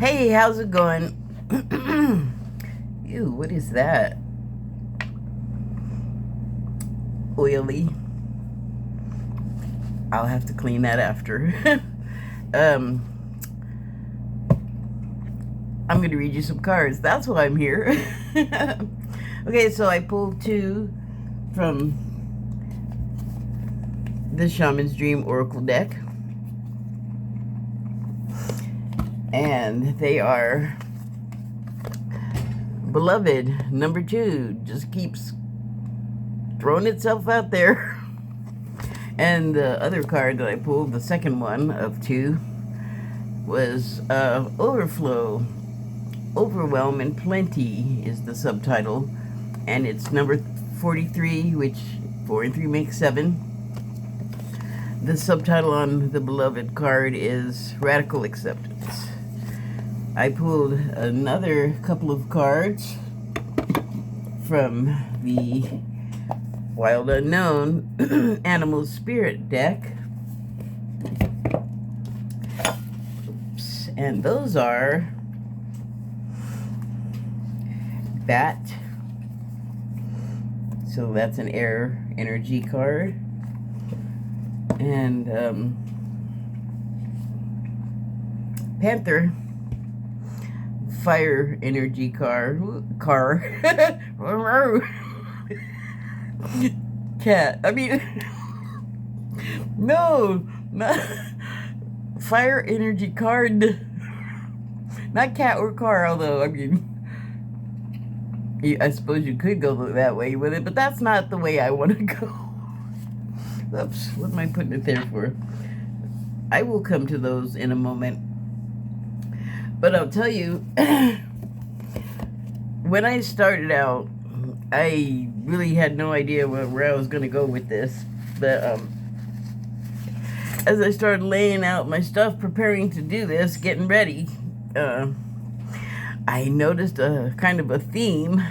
Hey, how's it going? Ew, what is that? Oily. I'll have to clean that after. um, I'm going to read you some cards. That's why I'm here. Okay, so I pulled two from the Shaman's Dream Oracle deck. And they are Beloved, number 2, just keeps throwing itself out there. And the other card that I pulled, the second one of 2, was Overflow. Overwhelm and Plenty is the subtitle. And it's number 43, which 4 and 3 make 7. The subtitle on the Beloved card is Radical Acceptance. I pulled another couple of cards from the Wild Unknown Animal Spirit deck. Oops. And those are Bat. So that's an air energy card. And Panther. Fire energy car. Cat. I mean, no, not fire energy card. Not cat or car, although, I mean, I suppose you could go that way with it, but that's not the way I want to go. Oops, what am I putting it there for? I will come to those in a moment. But I'll tell you, when I started out, I really had no idea where I was going to go with this. But as I started laying out my stuff, preparing to do this, getting ready, I noticed a kind of a theme.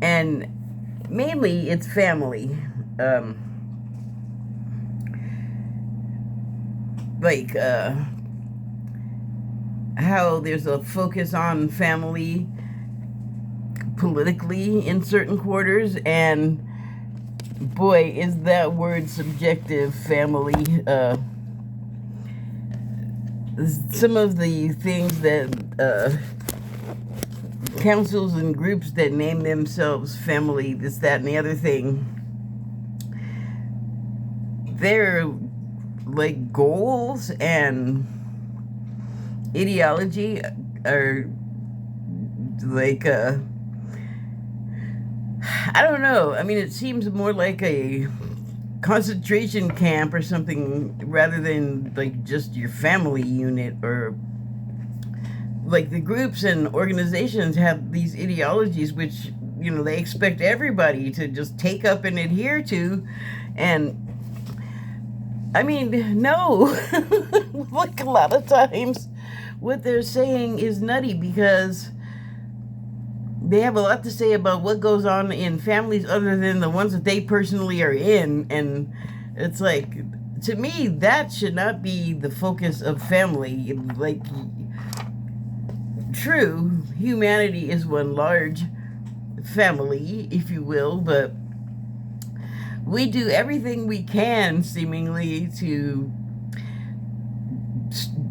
And mainly it's family. How there's a focus on family politically in certain quarters, and boy, is that word subjective, family. Some of the things that councils and groups that name themselves family, this, that, and the other thing, their like goals and ideology are like I don't know. I mean, it seems more like a concentration camp or something rather than like just your family unit. Or like the groups and organizations have these ideologies which, you know, they expect everybody to just take up and adhere to. And I mean, no. Like a lot of times what they're saying is nutty, because they have a lot to say about what goes on in families other than the ones that they personally are in. And it's like, to me, that should not be the focus of family. Like, true, humanity is one large family, if you will, but we do everything we can, seemingly, to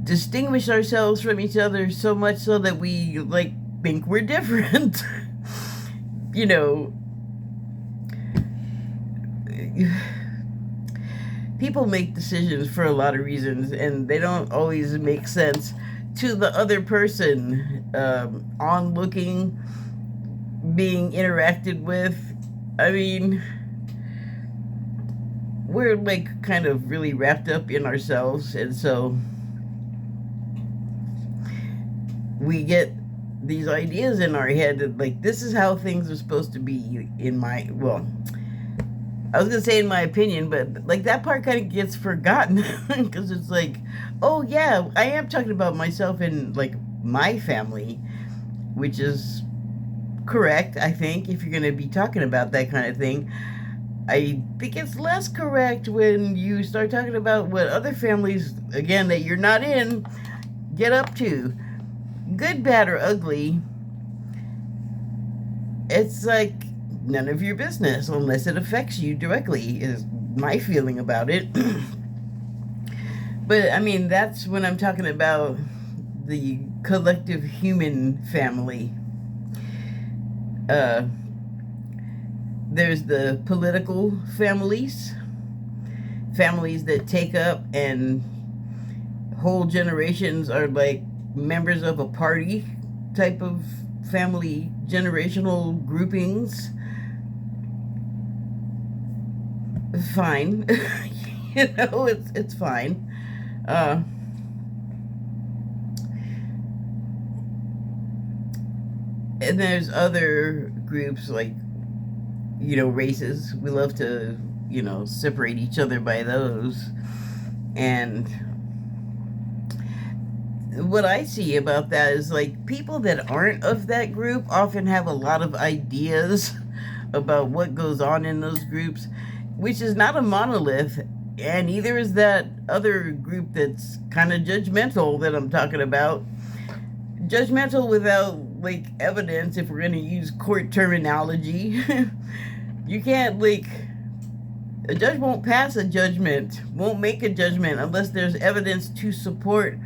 distinguish ourselves from each other, so much so that we like think we're different. You know, people make decisions for a lot of reasons, and they don't always make sense to the other person onlooking, being interacted with. I mean, we're like kind of really wrapped up in ourselves, and so we get these ideas in our head that, like, this is how things are supposed to be, in my, well, I was gonna say in my opinion, but like that part kind of gets forgotten because it's like, oh yeah, I am talking about myself and like my family, which is correct, I think, if you're gonna be talking about that kind of thing. I think it's less correct when you start talking about what other families, again, that you're not in, get up to. Good, bad, or ugly, it's like none of your business unless it affects you directly, is my feeling about it. But I mean, that's when I'm talking about the collective human family. There's the political families, families that take up and whole generations are like members of a party type of family, generational groupings. Fine. It's fine. And there's other groups like, races. We love to, separate each other by those. And what I see about that is like people that aren't of that group often have a lot of ideas about what goes on in those groups, which is not a monolith, and neither is that other group that's kind of judgmental that I'm talking about. Judgmental without like evidence, if we're going to use court terminology. You can't a judge won't pass a judgment, won't make a judgment unless there's evidence to support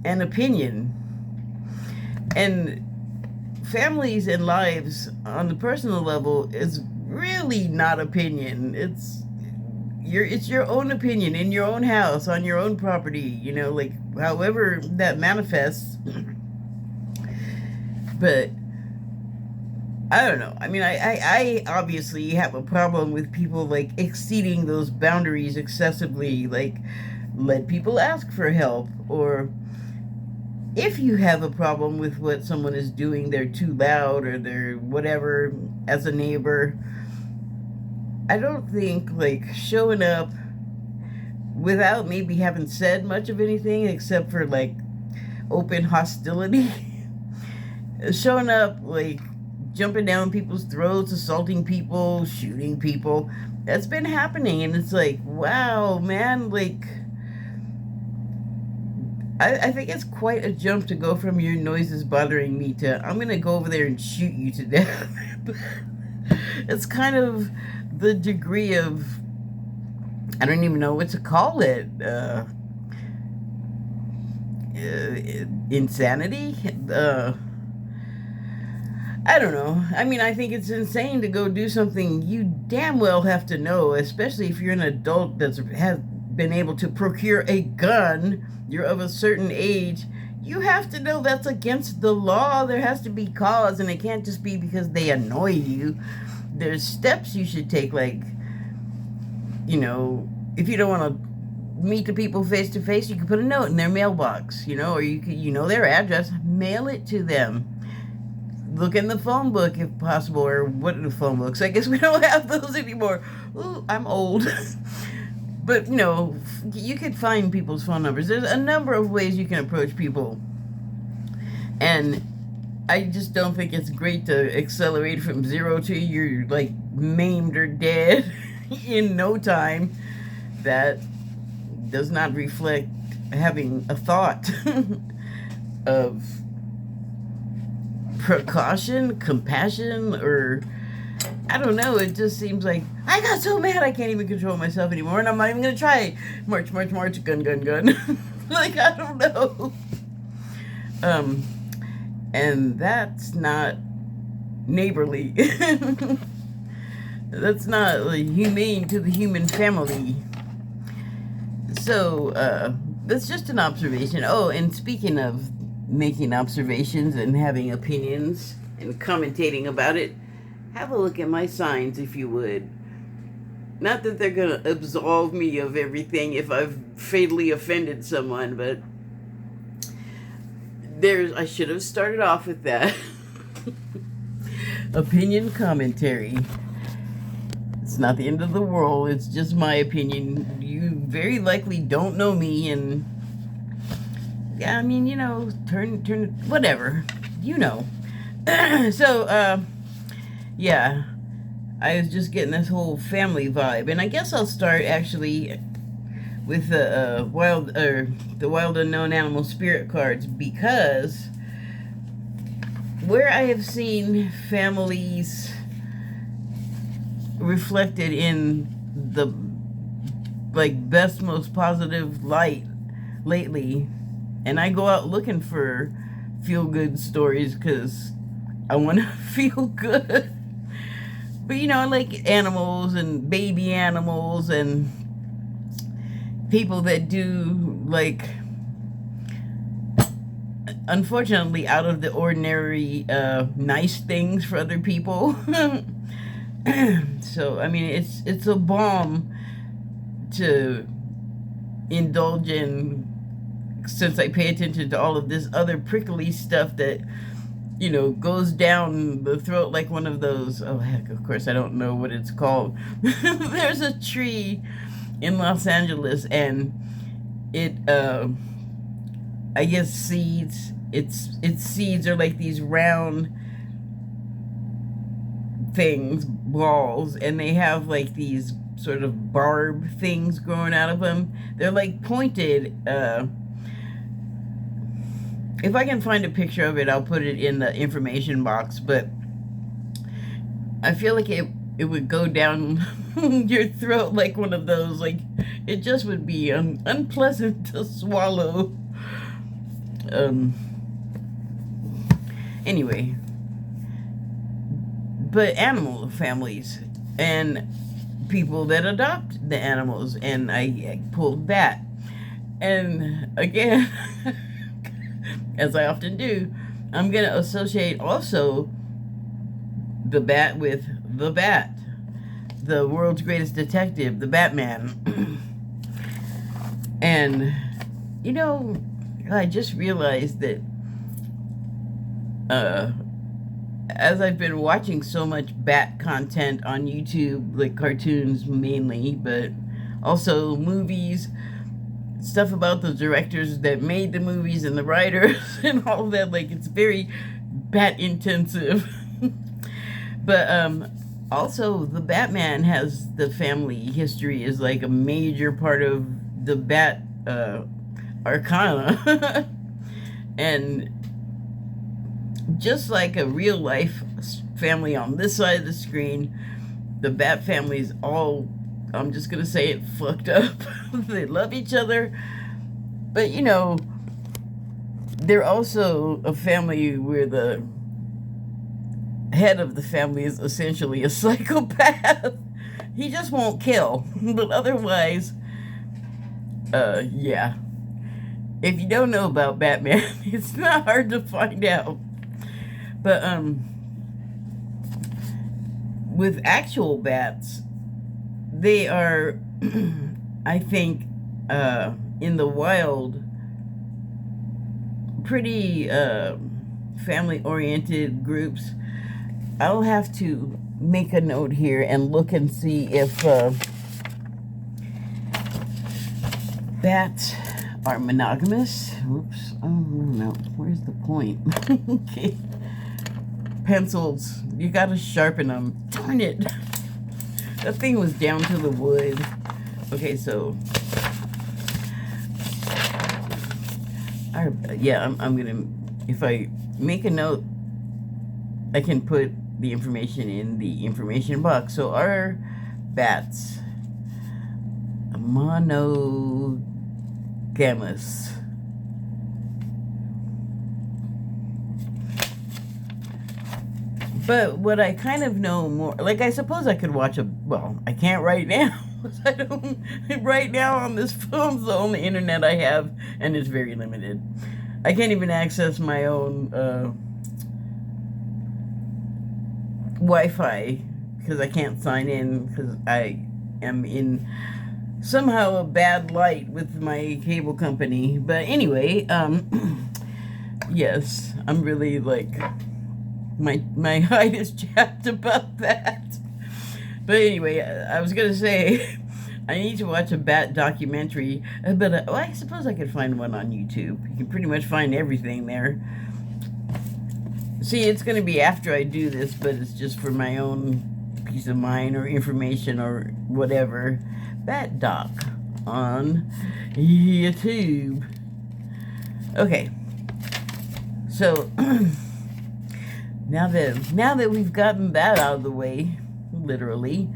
an opinion. And families and lives on the personal level is really not opinion. It's your own opinion in your own house, on your own property, however that manifests. But I don't know. I mean, I obviously have a problem with people exceeding those boundaries excessively, let people ask for help, or if you have a problem with what someone is doing, they're too loud or they're whatever as a neighbor, I don't think showing up without maybe having said much of anything except for open hostility, showing up jumping down people's throats, assaulting people, shooting people, that's been happening. And it's wow, man, I think it's quite a jump to go from your noise is bothering me to I'm gonna go over there and shoot you to death. It's kind of the degree of, I don't even know what to call it, insanity. I don't know. I mean, I think it's insane to go do something you damn well have to know, especially if you're an adult that has been able to procure a gun, you're of a certain age. You have to know that's against the law. There has to be cause, and it can't just be because they annoy you. There's steps you should take, if you don't want to meet the people face to face, you can put a note in their mailbox, or you could, their address, mail it to them. Look in the phone book if possible, or what are the phone books? I guess we don't have those anymore. Ooh, I'm old. But, you could find people's phone numbers. There's a number of ways you can approach people. And I just don't think it's great to accelerate from 0 to you're maimed or dead in no time. That does not reflect having a thought of precaution, compassion, or I don't know. It just seems like I got so mad I can't even control myself anymore, and I'm not even gonna try. March, march, march, gun, gun, gun. I don't know. And that's not neighborly. That's not humane to the human family. So that's just an observation. Oh, and speaking of making observations and having opinions and commentating about it, have a look at my signs if you would. Not that they're going to absolve me of everything if I've fatally offended someone, but I should have started off with that. Opinion commentary. It's not the end of the world, it's just my opinion. You very likely don't know me, and yeah, I mean, turn, whatever, So, yeah, I was just getting this whole family vibe, and I guess I'll start actually with the wild unknown animal spirit cards, because where I have seen families reflected in the best, most positive light lately, and I go out looking for feel good stories because I want to feel good. But I like animals and baby animals and people that do unfortunately out of the ordinary nice things for other people. So I mean, it's a balm to indulge in, since I pay attention to all of this other prickly stuff that goes down the throat like one of those, oh heck, of course I don't know what it's called. There's a tree in Los Angeles, and it I guess its seeds are like these round things, balls, and they have like these sort of barb things growing out of them. They're like pointed. If I can find a picture of it, I'll put it in the information box, but I feel like it would go down your throat like one of those, like it just would be unpleasant to swallow. Anyway, but animal families and people that adopt the animals, and I pulled bat, and again, as I often do, I'm gonna associate also the bat with the Bat, the world's greatest detective, the Batman. And I just realized that as I've been watching so much bat content on YouTube, like cartoons mainly, but also movies, stuff about the directors that made the movies and the writers and all of that, like it's very bat intensive. But also the Batman has the family history is like a major part of the bat arcana. And just like a real life family on this side of the screen, the Bat family is all, I'm just gonna say it, fucked up. They love each other, but they're also a family where the head of the family is essentially a psychopath. He just won't kill, but otherwise, yeah. If you don't know about Batman, it's not hard to find out. But with actual bats, they are, I think, in the wild, pretty family-oriented groups. I'll have to make a note here and look and see if bats are monogamous. Oops. Oh, no. Where's the point? Okay. Pencils. You gotta sharpen them. Darn it. That thing was down to the wood. Okay, so yeah, I'm gonna, if I make a note, I can put the information in the information box. So are bats monogamous? But what I kind of know more, like I suppose I could watch well, I can't right now. I don't, right now on this phone's the only internet I have, and it's very limited. I can't even access my own Wi-Fi because I can't sign in because I am in somehow a bad light with my cable company. But anyway, yes, I'm really like, my hide is chapped about that. But anyway, I was gonna say I need to watch a bat documentary, but well, I suppose I could find one on YouTube. You can pretty much find everything there. See, it's gonna be after I do this, but it's just for my own peace of mind or information or whatever. Bat doc on YouTube. Okay, so now that we've gotten that out of the way, literally,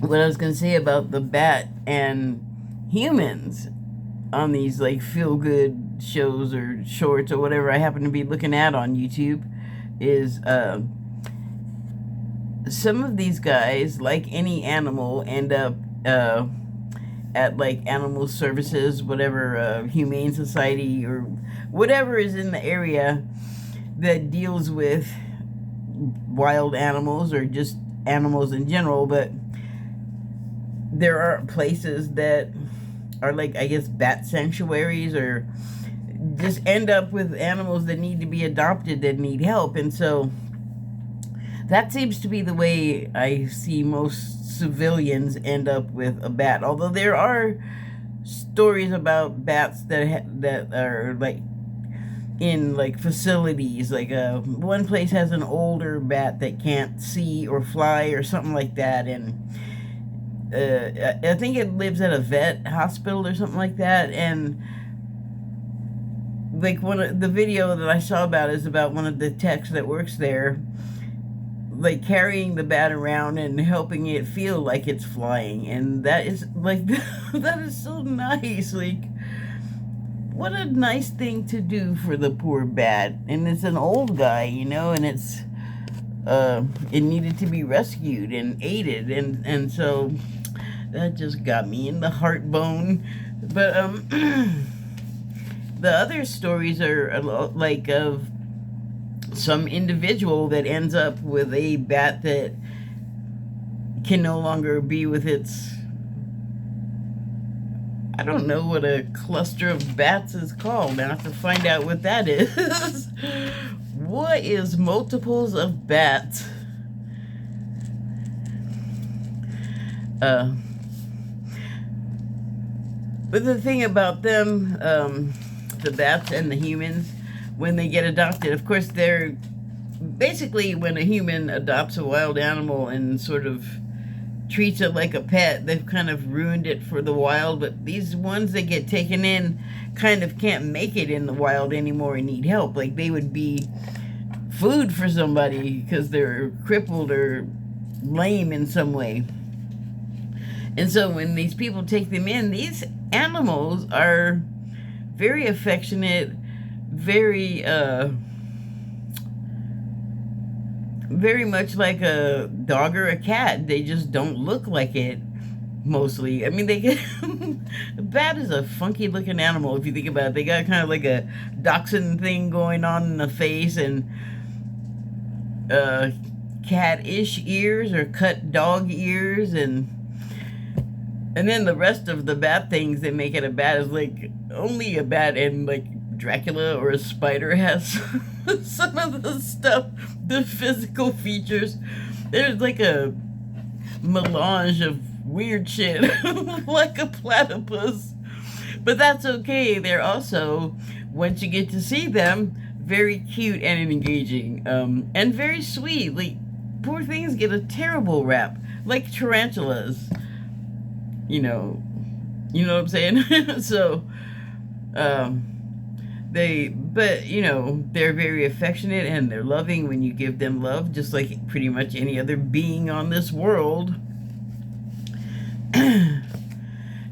what I was gonna say about the bat and humans on these like feel good shows or shorts or whatever I happen to be looking at on YouTube is some of these guys, like any animal, end up at like animal services, whatever, humane society or whatever is in the area that deals with wild animals or just animals in general. But there are places that are like, I guess, bat sanctuaries, or just end up with animals that need to be adopted that need help. And so that seems to be the way I see most civilians end up with a bat. Although there are stories about bats that are like in like facilities. Like one place has an older bat that can't see or fly or something like that, and I think it lives at a vet hospital or something like that. And like one of the video that I saw about is about one of the techs that works there, like carrying the bat around and helping it feel like it's flying. And that is like that is so nice. Like, what a nice thing to do for the poor bat. And it's an old guy, you know, and it's it needed to be rescued and aided, and so that just got me in the heart bone. But the other stories are like of some individual that ends up with a bat that can no longer be with its, I don't know what a cluster of bats is called. Now I have to find out what that is. What is multiples of bats? But the thing about them, the bats and the humans, when they get adopted, of course, they're basically, when a human adopts a wild animal and sort of treats it like a pet, they've kind of ruined it for the wild. But these ones that get taken in kind of can't make it in the wild anymore and need help. Like, they would be food for somebody because they're crippled or lame in some way. And so when these people take them in, these animals are very affectionate, very very much like a dog or a cat. They just don't look like it, mostly. I mean, they get a bat is a funky looking animal if you think about it. They got kind of like a dachshund thing going on in the face, and cat-ish ears or cut dog ears, and then the rest of the bat things that make it a bat is like only a bat, and like Dracula or a spider has some of the stuff, the physical features. There's like a melange of weird shit, like a platypus. But that's okay. They're also, once you get to see them, very cute and engaging, and very sweet. Like, poor things get a terrible rap, like tarantulas. You know what I'm saying? So, but you know, they're very affectionate and they're loving when you give them love, just like pretty much any other being on this world.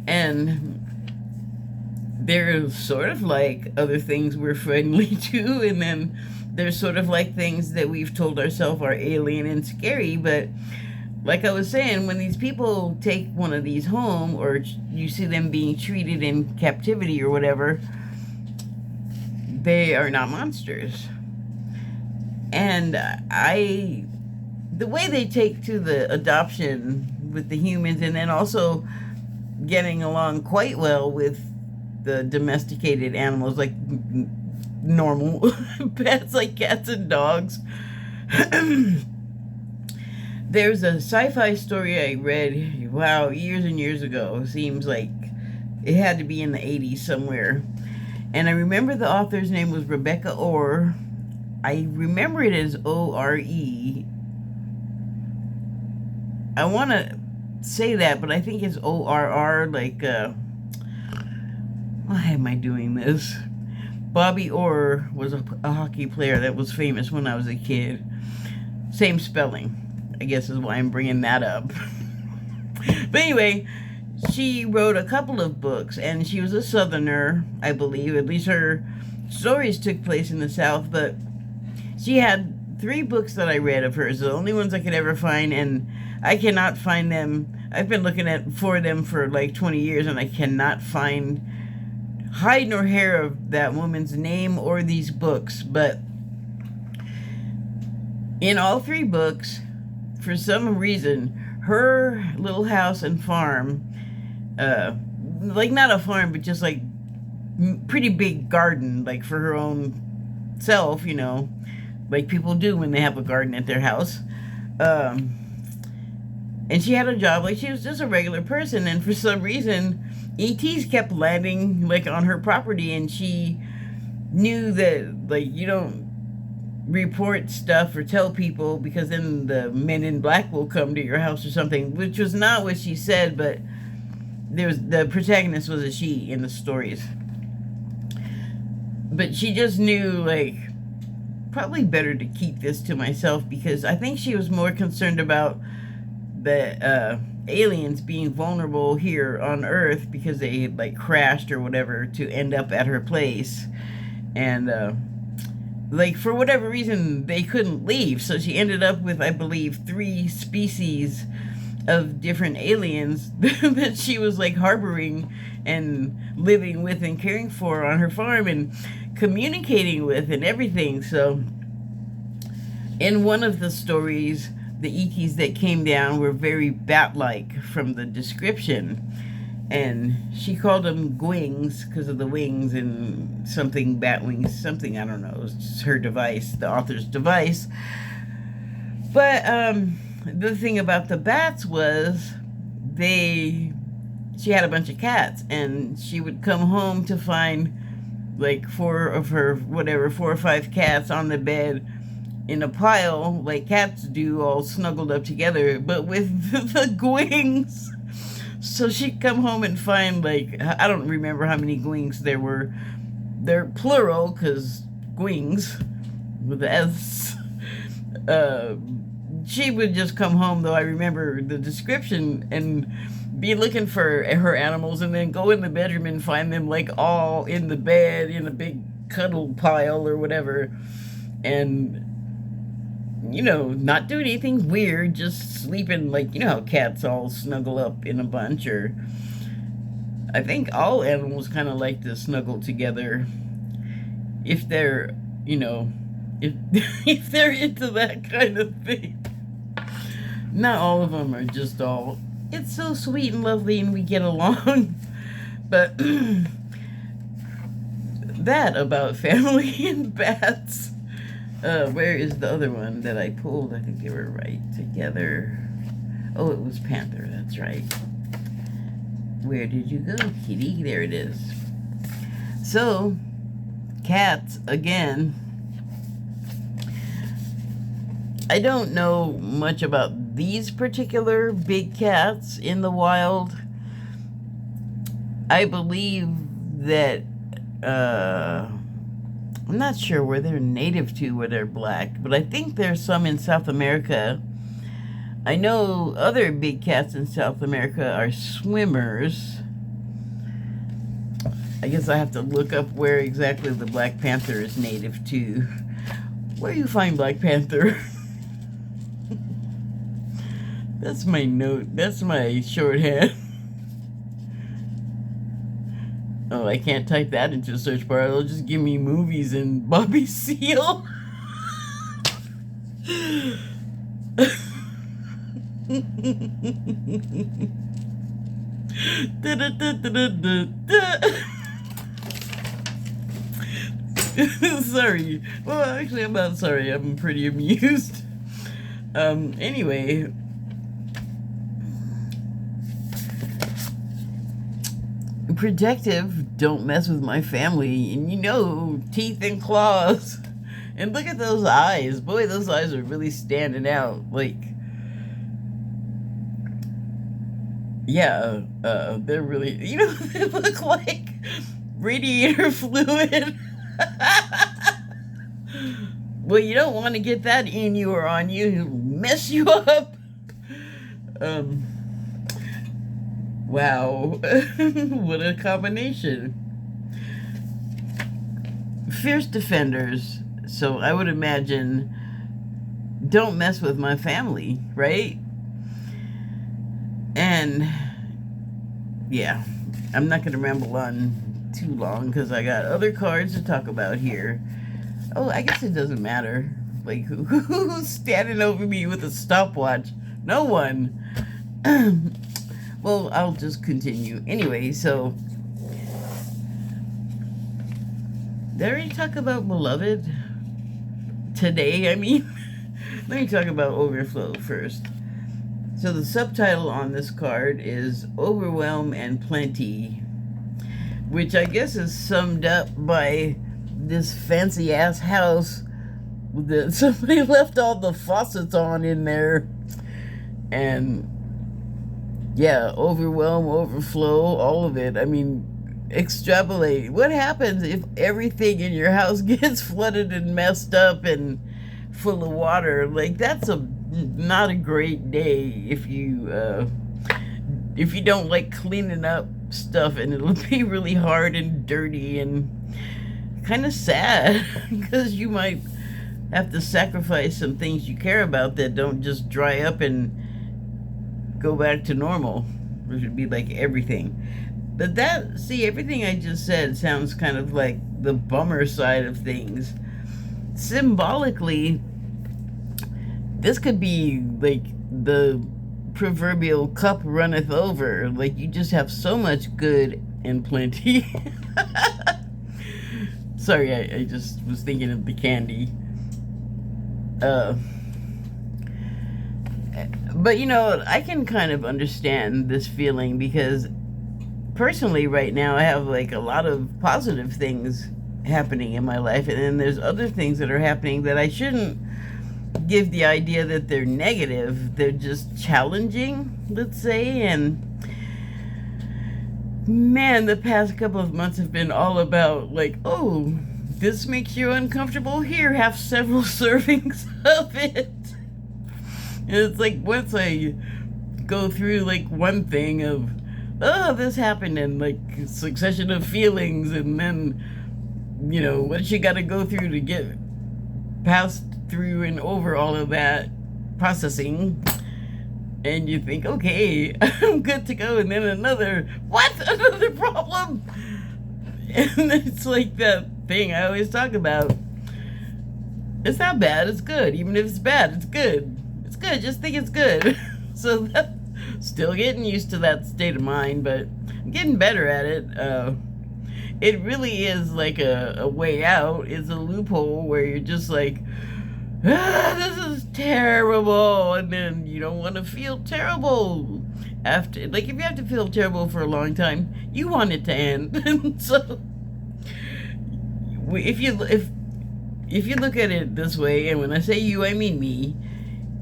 And they're sort of like other things we're friendly to, and then they're sort of like things that we've told ourselves are alien and scary. But like I was saying, when these people take one of these home, or you see them being treated in captivity or whatever, they are not monsters. And the way they take to the adoption with the humans, and then also getting along quite well with the domesticated animals, like normal pets like cats and dogs. There's a sci-fi story I read, wow, years and years ago. Seems like it had to be in the 80s somewhere. And I remember the author's name was Rebecca Orr. I remember it as O-R-E. I want to say that, but I think it's ORR, like, why am I doing this? Bobby Orr was a hockey player that was famous when I was a kid. Same spelling, I guess is why I'm bringing that up. But anyway, she wrote a couple of books, and she was a Southerner, I believe. At least her stories took place in the South, but she had 3 books that I read of hers, the only ones I could ever find, and I cannot find them. I've been looking for them for like 20 years, and I cannot find hide nor hair of that woman's name or these books. But in all 3 books, for some reason, her little house and farm, like not a farm, but just like pretty big garden, like for her own self, you know, like people do when they have a garden at their house. And she had a job, like she was just a regular person, and for some reason ETs kept landing like on her property, and she knew that like you don't report stuff or tell people because then the men in black will come to your house or something, which was not what she said, but the protagonist was a she in the stories. But she just knew, like, probably better to keep this to myself, because I think she was more concerned about the aliens being vulnerable here on Earth because they like crashed or whatever to end up at her place, and like for whatever reason they couldn't leave, so she ended up with, I believe, 3 species of different aliens that she was like harboring and living with and caring for on her farm and communicating with and everything. So in one of the stories, the ETs that came down were very bat-like from the description, and she called them gwings because of the wings and something, bat wings, something, I don't know, it was just her device, the author's device. But the thing about the bats was she had a bunch of cats, and she would come home to find like 4 of her, whatever, 4 or 5 cats on the bed in a pile, like cats do, all snuggled up together, but with the gwings. So she'd come home and find, like, I don't remember how many gwings there were. They're plural, because gwings, with the S. She would just come home, though I remember the description, and be looking for her animals, and then go in the bedroom and find them, like, all in the bed, in a big cuddle pile or whatever. And, you know, not doing anything weird, just sleeping, like, you know how cats all snuggle up in a bunch, or I think all animals kind of like to snuggle together if they're, you know, if they're into that kind of thing. Not all of them are just all, it's so sweet and lovely and we get along. But that about family and bats. Where is the other one that I pulled? I think they were right together. Oh, it was Panther, that's right. Where did you go, kitty? There it is. So, cats, again. I don't know much about these particular big cats in the wild. I believe that, I'm not sure where they're native to, where they're black, but I think there's some in South America. I know other big cats in South America are swimmers. I guess I have to look up where exactly the Black Panther is native to. Where you find Black Panther? That's my note. That's my shorthand. Oh, I can't type that into a search bar. It'll just give me movies and Bobby Seale. Sorry. Well, actually, I'm not sorry. I'm pretty amused. Anyway. Protective, don't mess with my family, and you know, teeth and claws. And look at those eyes. Boy, those eyes are really standing out. Like, Yeah, they're really, they look like radiator fluid. Well, you don't want to get that in you or on you. It'll mess you up. Um, wow. What a combination. Fierce defenders. So I would imagine don't mess with my family, right? And yeah, I'm not going to ramble on too long because I got other cards to talk about here. Oh, I guess it doesn't matter. Like, who's standing over me with a stopwatch? No one. Well, I'll just continue. Anyway, so did I already talk about beloved? Today, I mean. Let me talk about overflow first. So the subtitle on this card is Overwhelm and Plenty, which I guess is summed up by this fancy ass house that somebody left all the faucets on in there. And yeah, overwhelm, overflow, all of it. I mean, extrapolate. What happens if everything in your house gets flooded and messed up and full of water? Like, that's not a great day if you don't like cleaning up stuff, and it'll be really hard and dirty and kind of sad because you might have to sacrifice some things you care about that don't just dry up and go back to normal, which would be like everything. But everything I just said sounds kind of like the bummer side of things. Symbolically, this could be like the proverbial cup runneth over. Like, you just have so much good and plenty. Sorry, I just was thinking of the candy. But I can kind of understand this feeling because personally right now I have like a lot of positive things happening in my life, and then there's other things that are happening that I shouldn't give the idea that they're negative. They're just challenging, let's say. And man, the past couple of months have been all about like, oh, this makes you uncomfortable, here, have several servings of it. And it's like, once I go through like one thing of, oh, this happened, and like succession of feelings, and then what you got to go through to get past through and over all of that processing, and you think, okay, I'm good to go, and then another problem. And it's like that thing I always talk about. It's not bad, it's good. Even if it's bad, it's good. It's good, just think it's good. So that's still getting used to that state of mind, but I'm getting better at it. It really is like a way out. It's a loophole where you're just like, this is terrible, and then you don't want to feel terrible after. Like, if you have to feel terrible for a long time, you want it to end. So if you look at it this way, and when I say you, I mean me.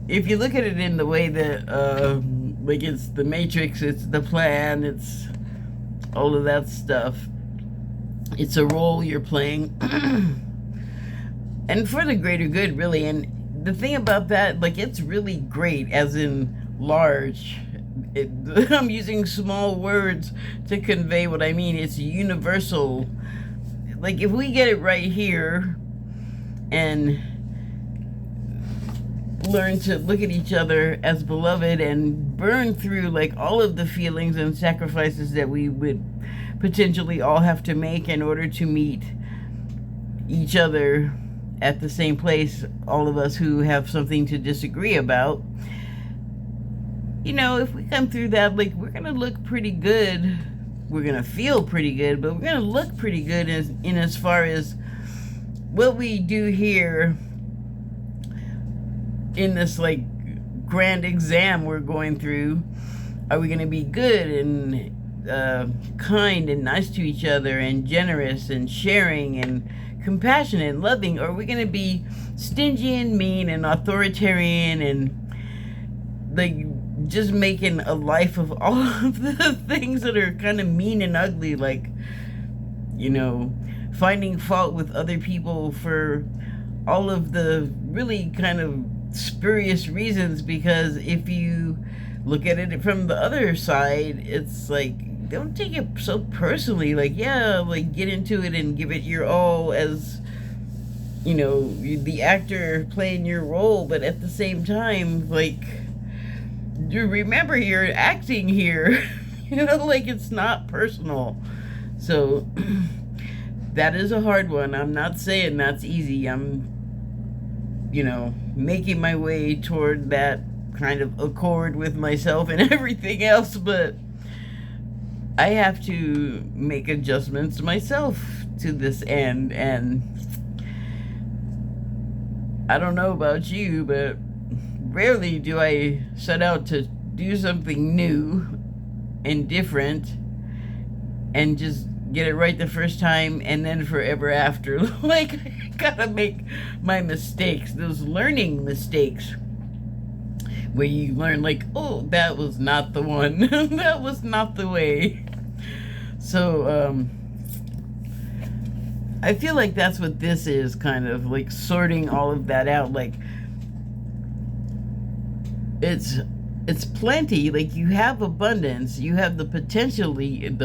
If you look at it in the way that like it's the Matrix, it's the plan, it's all of that stuff, it's a role you're playing. And for the greater good, really. And the thing about that, like, it's really great, as in large. I'm using small words to convey what I mean. It's universal. Like, if we get it right here and learn to look at each other as beloved and burn through like all of the feelings and sacrifices that we would potentially all have to make in order to meet each other at the same place, all of us who have something to disagree about, if we come through that, like, we're gonna look pretty good. We're gonna feel pretty good, but we're gonna look pretty good as far as what we do here in this like grand exam we're going through. Are we gonna be good and kind and nice to each other and generous and sharing and compassionate and loving? Or are we going to be stingy and mean and authoritarian and like just making a life of all of the things that are kind of mean and ugly, like, you know, finding fault with other people for all of the really kind of spurious reasons. Because if you look at it from the other side, it's like, don't take it so personally. Like, yeah, like, get into it and give it your all as, you know, the actor playing your role. But at the same time, like, you remember you're acting here. You know, like, it's not personal. So that is a hard one. I'm not saying that's easy. I'm, you know, making my way toward that kind of accord with myself and everything else, but I have to make adjustments myself to this end. And I don't know about you, but rarely do I set out to do something new and different and just get it right the first time and then forever after. Like, I gotta make my mistakes, those learning mistakes, where you learn, like, oh, that was not the one. That was not the way. So, I feel like that's what this is, kind of like sorting all of that out. Like, it's plenty. Like, you have abundance, you have the potential, and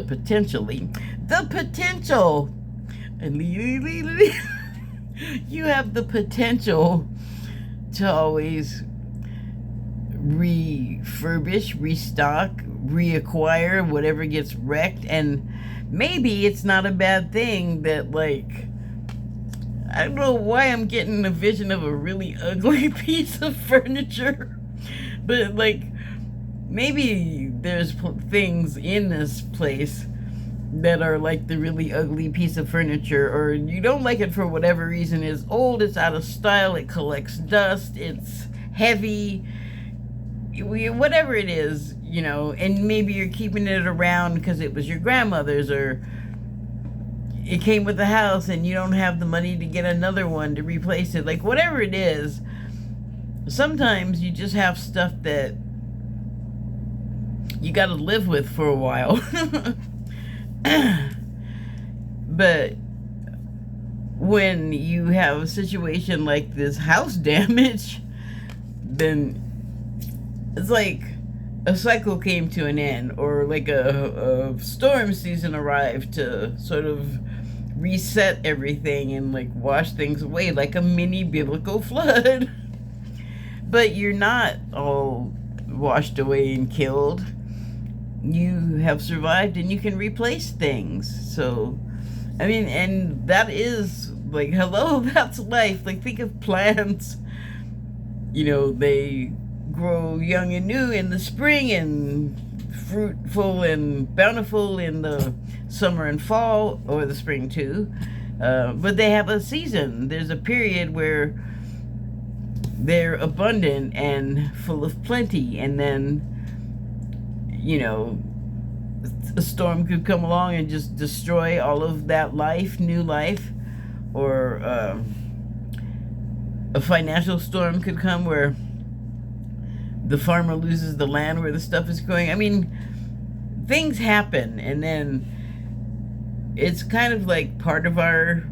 you have the potential to always refurbish, restock, reacquire whatever gets wrecked. And maybe it's not a bad thing that, like, I don't know why I'm getting a vision of a really ugly piece of furniture, but, like, maybe there's things in this place that are like the really ugly piece of furniture, or you don't like it for whatever reason. It's old, it's out of style, it collects dust, it's heavy, whatever it is, you know, and maybe you're keeping it around because it was your grandmother's, or it came with the house and you don't have the money to get another one to replace it. Like, whatever it is, sometimes you just have stuff that you got to live with for a while. But when you have a situation like this house damage, then it's like a cycle came to an end, or like a storm season arrived to sort of reset everything and, like, wash things away, like a mini biblical flood. But you're not all washed away and killed. You have survived and you can replace things. So, I mean, and that is, like, hello, that's life. Like, think of plants. You know, they grow young and new in the spring and fruitful and bountiful in the summer and fall, or the spring too. But they have a season. There's a period where they're abundant and full of plenty, and then, you know, a storm could come along and just destroy all of that life, new life. Or a financial storm could come where the farmer loses the land where the stuff is growing. I mean, things happen, and then it's kind of like part of our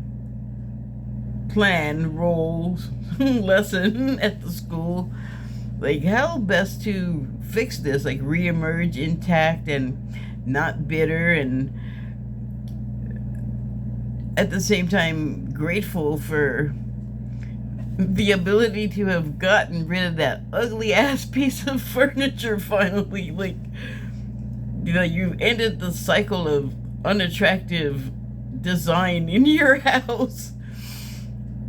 plan, roles, lesson at the school, like how best to fix this, like reemerge intact and not bitter, and at the same time grateful for the ability to have gotten rid of that ugly ass piece of furniture finally. Like, you know, you ended the cycle of unattractive design in your house.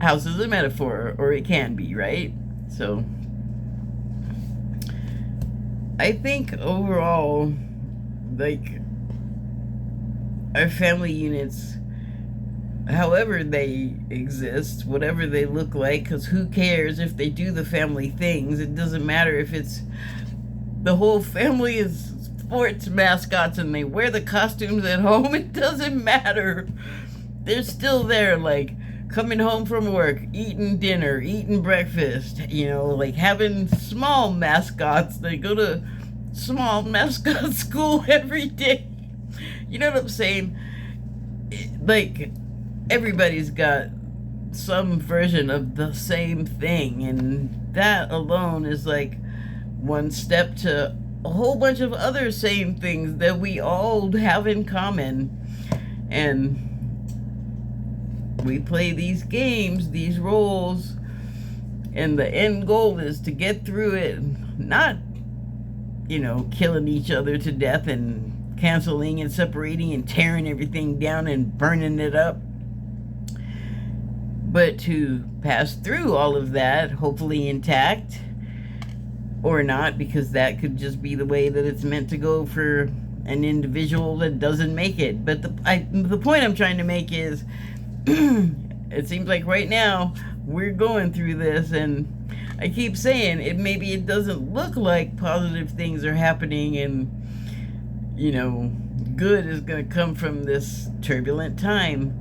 House is a metaphor, or it can be, right? So I think overall, like, our family units, however they exist, whatever they look like, because who cares if they do the family things? It doesn't matter if it's the whole family is sports mascots and they wear the costumes at home. It doesn't matter. They're still there, like, coming home from work, eating dinner, eating breakfast, you know, like having small mascots. They go to small mascot school every day. You know what I'm saying? Like, everybody's got some version of the same thing, and that alone is like one step to a whole bunch of other same things that we all have in common. And we play these games, these roles, and the end goal is to get through it, not, killing each other to death and canceling and separating and tearing everything down and burning it up, but to pass through all of that, hopefully intact, or not, because that could just be the way that it's meant to go for an individual that doesn't make it. But the point I'm trying to make is, it seems like right now we're going through this, and I keep saying maybe it doesn't look like positive things are happening, and good is going to come from this turbulent time,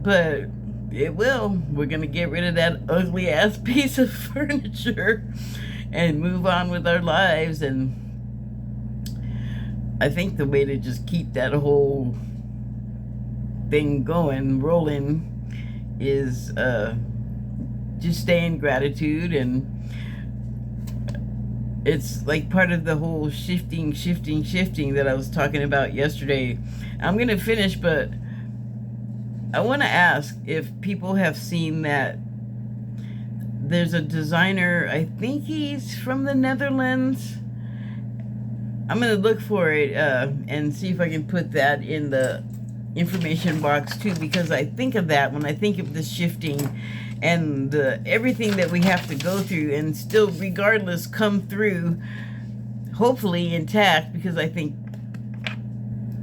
but it will. We're going to get rid of that ugly ass piece of furniture and move on with our lives. And I think the way to just keep that whole thing rolling, is just stay in gratitude. And it's like part of the whole shifting that I was talking about yesterday. I'm going to finish, but I want to ask if people have seen that there's a designer, I think he's from the Netherlands. I'm going to look for it and see if I can put that in the information box too, because I think of that when I think of the shifting and everything that we have to go through, and still regardless come through hopefully intact, because I think,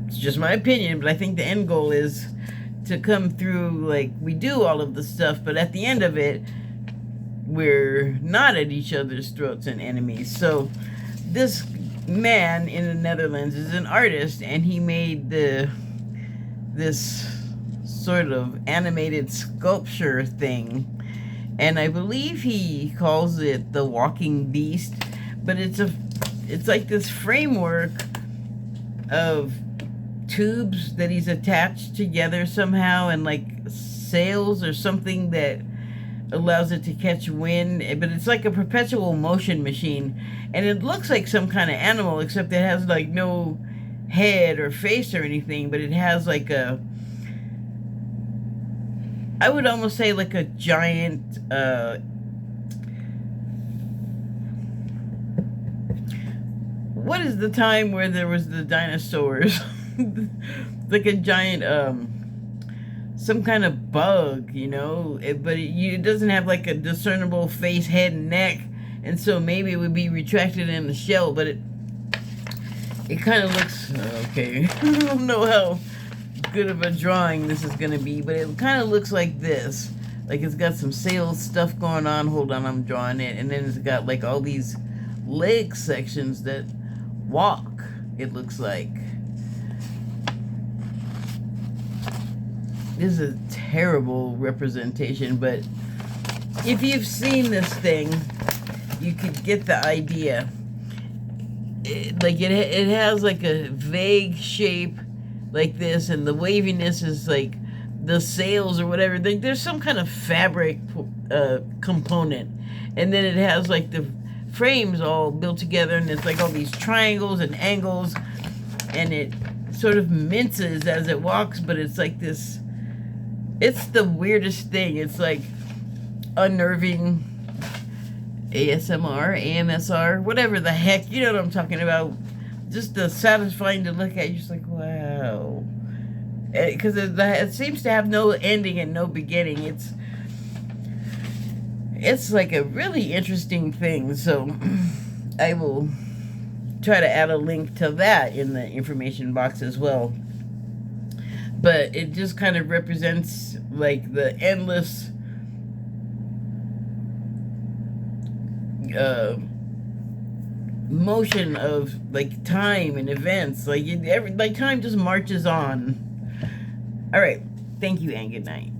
it's just my opinion, but I think the end goal is to come through like we do all of the stuff, but at the end of it we're not at each other's throats and enemies. So this man in the Netherlands is an artist, and he made this sort of animated sculpture thing, and I believe he calls it the Walking Beast, but it's like this framework of tubes that he's attached together somehow, and like sails or something that allows it to catch wind, but it's like a perpetual motion machine, and it looks like some kind of animal, except it has like no head or face or anything, but it has like I would almost say like a giant what is the time where there was the dinosaurs? Like a giant some kind of bug, but it doesn't have like a discernible face, head, and neck, and so maybe it would be retracted in the shell, but it kind of looks okay. I don't know how good of a drawing this is gonna be, but it kind of looks like this. Like it's got some sail stuff going on. Hold on, I'm drawing it, and then it's got like all these leg sections that walk, it looks like. This is a terrible representation, but if you've seen this thing, you could get the idea. It has like a vague shape like this, and the waviness is like the sails or whatever. There's some kind of fabric component, and then it has like the frames all built together, and it's like all these triangles and angles, and it sort of minces as it walks, but it's like this. It's the weirdest thing. It's like unnerving. ASMR, AMSR, whatever the heck, you know what I'm talking about. Just satisfying to look at. You're just like, wow. Because it seems to have no ending and no beginning. It's like a really interesting thing. So I will try to add a link to that in the information box as well. But it just kind of represents like the endless motion of like time and events. Like time just marches on. All right, thank you and good night.